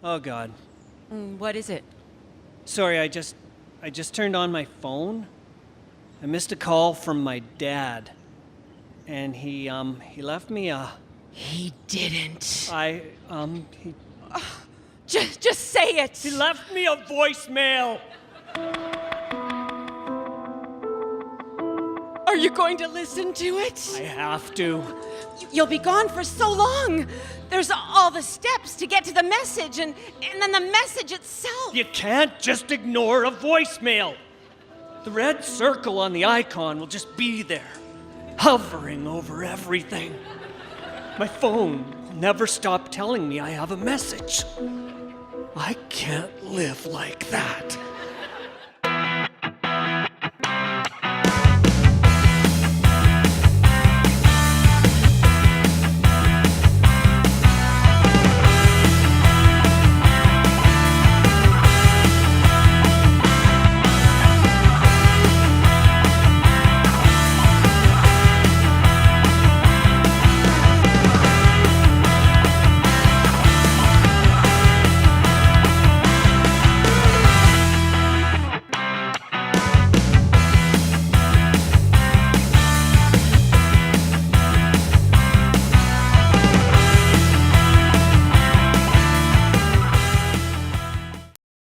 Oh, God. What is it? Sorry, I just turned on my phone. I missed a call from my dad. And he left me a... He didn't. He Just say it. He left me a voicemail. Are you going to listen to it? I have to. You'll be gone for so long. There's all the steps to get to the message and then the message itself. You can't just ignore a voicemail. The red circle on the icon will just be there, hovering over everything. My phone will never stop telling me I have a message. I can't live like that.